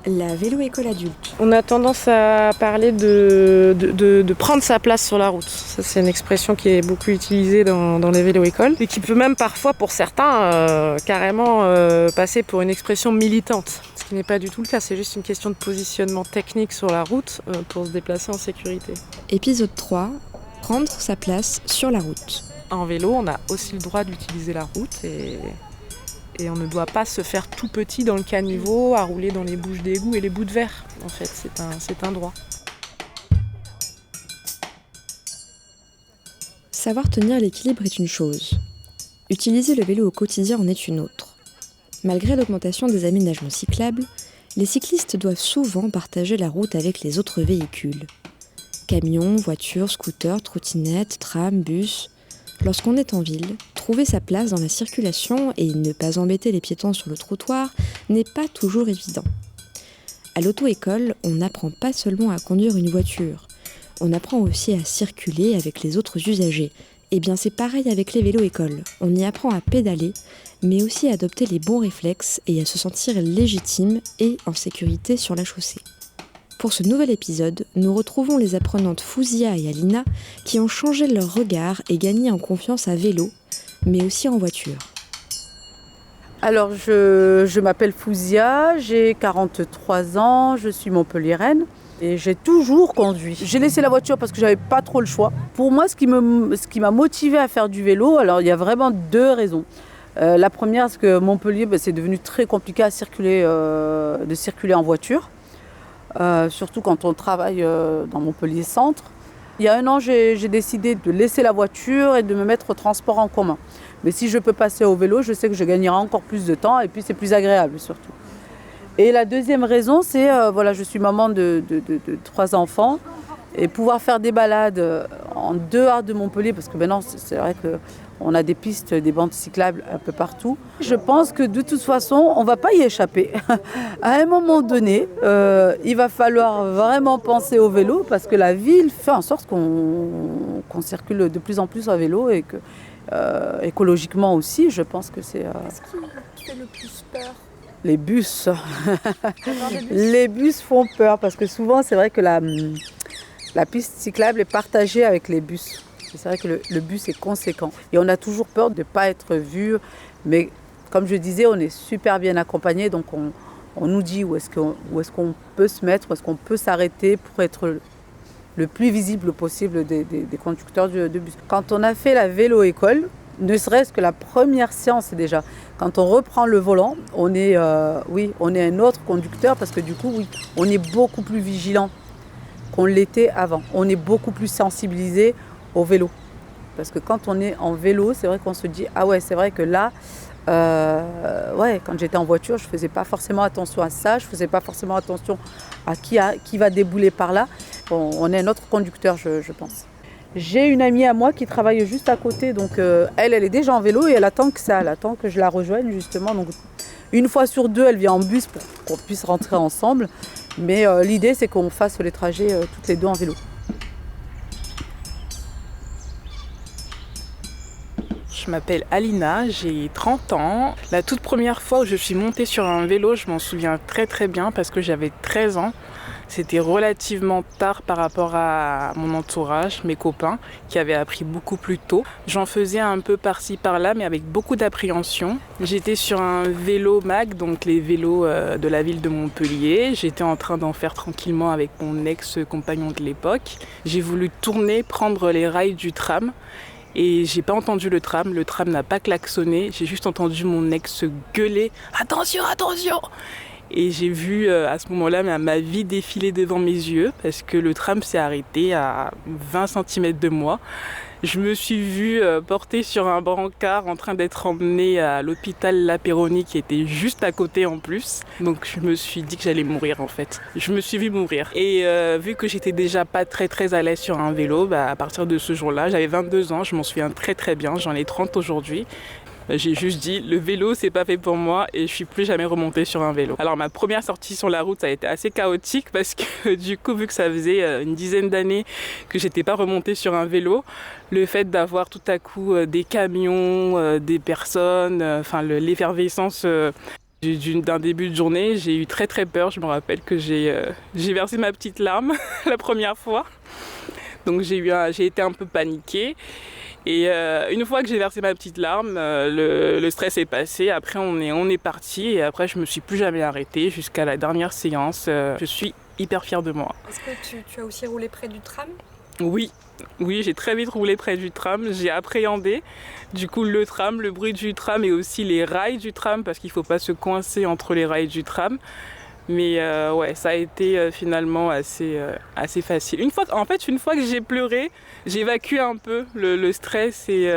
La vélo-école adulte. On a tendance à parler de prendre sa place sur la route. Ça, c'est une expression qui est beaucoup utilisée dans les vélo-écoles et qui peut même parfois, pour certains, carrément passer pour une expression militante. Ce qui n'est pas du tout le cas, c'est juste une question de positionnement technique sur la route pour se déplacer en sécurité. Épisode 3, prendre sa place sur la route. En vélo, on a aussi le droit d'utiliser la route et on ne doit pas se faire tout petit dans le caniveau, à rouler dans les bouches d'égout et les bouts de verre. En fait, c'est un droit. Savoir tenir l'équilibre est une chose. Utiliser le vélo au quotidien en est une autre. Malgré l'augmentation des aménagements cyclables, les cyclistes doivent souvent partager la route avec les autres véhicules. Camions, voitures, scooters, trottinettes, trams, bus. Lorsqu'on est en ville, trouver sa place dans la circulation et ne pas embêter les piétons sur le trottoir n'est pas toujours évident. À l'auto-école, on n'apprend pas seulement à conduire une voiture, on apprend aussi à circuler avec les autres usagers. Eh bien c'est pareil avec les vélos-écoles, on y apprend à pédaler, mais aussi à adopter les bons réflexes et à se sentir légitime et en sécurité sur la chaussée. Pour ce nouvel épisode, nous retrouvons les apprenantes Fouzia et Alina qui ont changé leur regard et gagné en confiance à vélo, mais aussi en voiture. Alors je m'appelle Fouzia, j'ai 43 ans, je suis montpelliéraine et j'ai toujours conduit. J'ai laissé la voiture parce que j'avais pas trop le choix. Pour moi, ce qui m'a motivée à faire du vélo, alors il y a vraiment deux raisons. La première, c'est que Montpellier, c'est devenu très compliqué de circuler en voiture. Surtout quand on travaille dans Montpellier Centre. Il y a 1 an, j'ai décidé de laisser la voiture et de me mettre au transport en commun. Mais si je peux passer au vélo, je sais que je gagnerai encore plus de temps et puis c'est plus agréable surtout. Et la deuxième raison, c'est je suis maman de 3 enfants et pouvoir faire des balades en dehors de Montpellier, parce que maintenant c'est vrai qu'on a des pistes, des bandes cyclables un peu partout. Je pense que de toute façon, on ne va pas y échapper. À un moment donné, il va falloir vraiment penser au vélo, parce que la ville fait en sorte qu'on circule de plus en plus à vélo et que écologiquement aussi, je pense que c'est... Qu'est-ce qui fait le plus peur ? Les bus. Les bus font peur, parce que souvent c'est vrai que la piste cyclable est partagée avec les bus. C'est vrai que le bus est conséquent. Et on a toujours peur de ne pas être vu. Mais comme je disais, on est super bien accompagné. Donc on nous dit où est-ce qu'on peut se mettre, où est-ce qu'on peut s'arrêter pour être le plus visible possible des conducteurs de bus. Quand on a fait la vélo-école, ne serait-ce que la première séance déjà, quand on reprend le volant, on est un autre conducteur, parce que du coup, on est beaucoup plus vigilant qu'on l'était avant. On est beaucoup plus sensibilisé au vélo. Parce que quand on est en vélo, c'est vrai qu'on se dit, ah ouais, c'est vrai que là, quand j'étais en voiture, je ne faisais pas forcément attention à ça, je ne faisais pas forcément attention à qui va débouler par là. Bon, on est un autre conducteur, je pense. J'ai une amie à moi qui travaille juste à côté, donc elle est déjà en vélo et elle attend que je la rejoigne justement. Donc 1 fois sur 2, elle vient en bus pour qu'on puisse rentrer ensemble. Mais l'idée, c'est qu'on fasse les trajets toutes les deux en vélo. Je m'appelle Alina, j'ai 30 ans. La toute première fois où je suis montée sur un vélo, je m'en souviens très très bien parce que j'avais 13 ans. C'était relativement tard par rapport à mon entourage, mes copains, qui avaient appris beaucoup plus tôt. J'en faisais un peu par-ci par-là, mais avec beaucoup d'appréhension. J'étais sur un vélo mag, donc les vélos de la ville de Montpellier. J'étais en train d'en faire tranquillement avec mon ex-compagnon de l'époque. J'ai voulu tourner, prendre les rails du tram. Et j'ai pas entendu le tram n'a pas klaxonné, j'ai juste entendu mon ex gueuler « Attention, attention !» Et j'ai vu à ce moment-là ma vie défiler devant mes yeux parce que le tram s'est arrêté à 20 cm de moi. Je me suis vue portée sur un brancard en train d'être emmenée à l'hôpital La Péronie qui était juste à côté en plus. Donc je me suis dit que j'allais mourir en fait. Je me suis vue mourir. Et vu que j'étais déjà pas très très à l'aise sur un vélo, à partir de ce jour-là, j'avais 22 ans, je m'en souviens très très bien, j'en ai 30 aujourd'hui. J'ai juste dit, le vélo, c'est pas fait pour moi et je suis plus jamais remontée sur un vélo. Alors ma première sortie sur la route, ça a été assez chaotique parce que du coup, vu que ça faisait une dizaine d'années que j'étais pas remontée sur un vélo, le fait d'avoir tout à coup des camions, des personnes, l'effervescence, D'un début de journée, j'ai eu très très peur. Je me rappelle que j'ai versé ma petite larme la première fois. Donc j'ai été un peu paniquée. Et une fois que j'ai versé ma petite larme, le stress est passé. Après, on est parti. Et après, je me suis plus jamais arrêtée jusqu'à la dernière séance. Je suis hyper fière de moi. Est-ce que tu as aussi roulé près du tram ? Oui, j'ai très vite roulé près du tram. J'ai appréhendé. Du coup, le tram, le bruit du tram et aussi les rails du tram, parce qu'il ne faut pas se coincer entre les rails du tram. Mais ouais, ça a été finalement assez facile. Une fois que j'ai pleuré, j'ai évacué un peu le stress et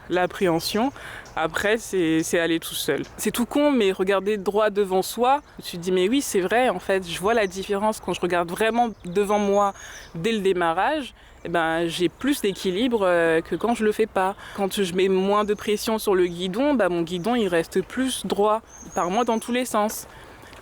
l'appréhension. Après, c'est aller tout seul. C'est tout con, mais regarder droit devant soi, je me dis mais oui, c'est vrai, en fait, je vois la différence quand je regarde vraiment devant moi dès le démarrage. Eh ben, j'ai plus d'équilibre que quand je le fais pas. Quand je mets moins de pression sur le guidon, mon guidon il reste plus droit, il part moins dans tous les sens.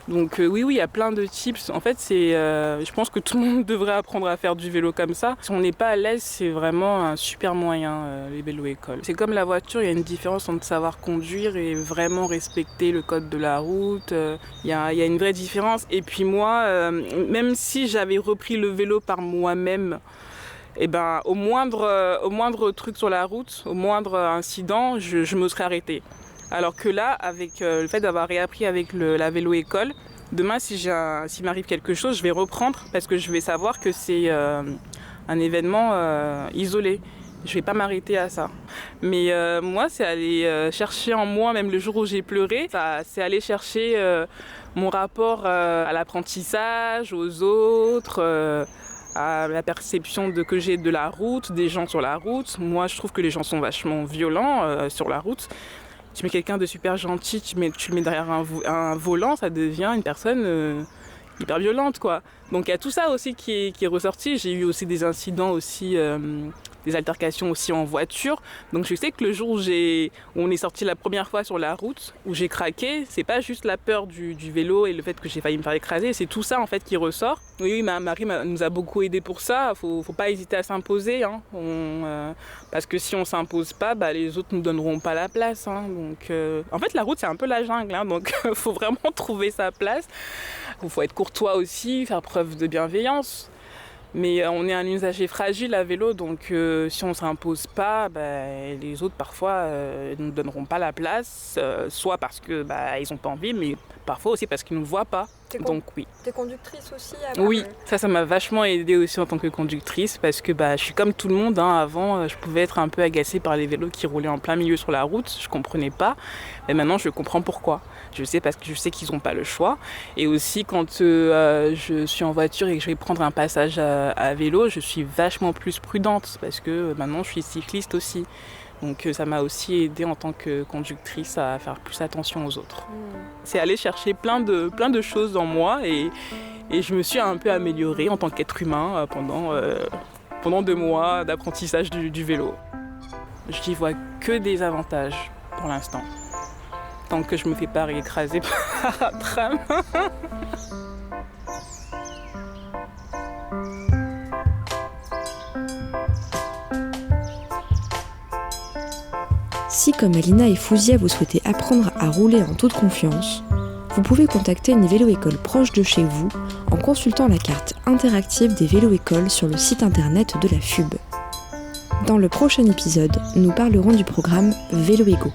Donc oui, il y a plein de tips. En fait, je pense que tout le monde devrait apprendre à faire du vélo comme ça. Si on n'est pas à l'aise, c'est vraiment un super moyen, les vélos-écoles. C'est comme la voiture, il y a une différence entre savoir conduire et vraiment respecter le code de la route. Il y a une vraie différence. Et puis moi, même si j'avais repris le vélo par moi-même, au moindre truc sur la route, au moindre incident, je me serais arrêtée. Alors que là, avec le fait d'avoir réappris avec la vélo-école, demain, s'il m'arrive quelque chose, je vais reprendre parce que je vais savoir que c'est un événement isolé. Je ne vais pas m'arrêter à ça. Mais moi, c'est aller chercher en moi, même le jour où j'ai pleuré, c'est aller chercher mon rapport à l'apprentissage, aux autres, à la perception que j'ai de la route, des gens sur la route. Moi, je trouve que les gens sont vachement violents sur la route. Tu mets quelqu'un de super gentil, tu le mets derrière un volant, ça devient une personne hyper violente, quoi. Donc il y a tout ça aussi qui est ressorti. J'ai eu aussi des incidents aussi, des altercations aussi en voiture. Donc je sais que le jour où on est sorti la première fois sur la route, où j'ai craqué, c'est pas juste la peur du vélo et le fait que j'ai failli me faire écraser, c'est tout ça en fait qui ressort. Oui, Marie nous a beaucoup aidé pour ça. Faut pas hésiter à s'imposer, hein. Parce que si on s'impose pas, les autres nous donneront pas la place, hein. Donc en fait la route c'est un peu la jungle, hein. Donc faut vraiment trouver sa place. Faut être courtois aussi, faire preuve de bienveillance. Mais on est un usager fragile à vélo, donc si on ne s'impose pas, les autres parfois ne nous donneront pas la place, soit parce qu'ils n'ont pas envie, mais parfois aussi parce qu'ils ne nous voient pas. Donc oui. T'es conductrice aussi Oui, ça m'a vachement aidée aussi en tant que conductrice, parce que je suis comme tout le monde, hein. Avant, je pouvais être un peu agacée par les vélos qui roulaient en plein milieu sur la route, je ne comprenais pas, mais maintenant je comprends pourquoi. Je sais parce que je sais qu'ils n'ont pas le choix. Et aussi quand je suis en voiture et que je vais prendre un passage à vélo, je suis vachement plus prudente parce que maintenant je suis cycliste aussi. Donc ça m'a aussi aidée en tant que conductrice à faire plus attention aux autres. C'est aller chercher plein de choses en moi et je me suis un peu améliorée en tant qu'être humain pendant 2 mois d'apprentissage du vélo. Je n'y vois que des avantages pour l'instant. Tant que je me fais pas écraser par un tram. Si comme Alina et Fouzia vous souhaitez apprendre à rouler en toute confiance, vous pouvez contacter une vélo-école proche de chez vous en consultant la carte interactive des vélo-écoles sur le site internet de la FUB. Dans le prochain épisode, nous parlerons du programme Vélo Ego.